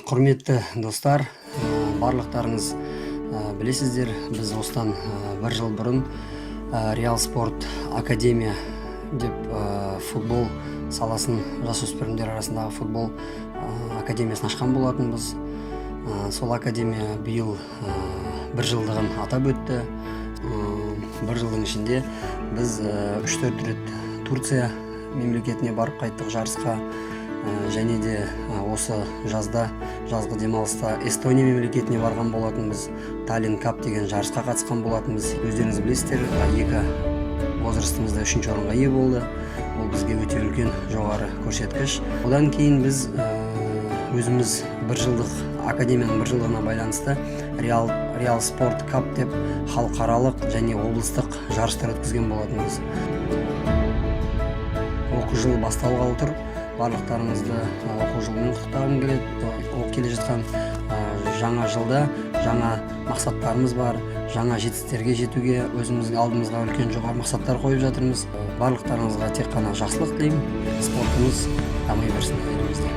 Құрметті достар, барлықтарыңыз білесіздер, біз осыдан бір жыл бұрын Реал Спорт Академия деп футбол саласын, жасөспірімдер арасындағы футбол академиясын ашқан болатынбыз. Сол академия биыл бір жылдығын атап өтті. Бір жылдың ішінде біз 3-4 рет Турция мемлекетіне барып қайттық жарысқа, және де осы жазғы демалыста Эстония мемлекетіне барған болатынбыз. Таллин Кап деген жарысқа қатысқан болатынбыз. Өздеріңіз білесіздер, екі возрастымызда 3-ші орынға ие болды. Ол бізге өте үлкен жоғары көрсеткіш. Одан кейін біз өзіміз академияның бір жылдығына байланысты Реал Спорт Кап деп халықаралық және облыстық жарыстар өткізген болатынбыз. Оқу жылы басталғалы тұр. Барлықтарыңызды оқу жылымен құттықтағым келеді. Келе жатқан жаңа жылда жаңа мақсаттарымыз бар. Жаңа жетістіктерге жетуге өзіміздің алдымызға үлкен жоғары мақсаттар қойып жатырмыз. Барлықтарыңызға тек қана жақсылық тілеймін. Спортымыз дами берсін елімізде.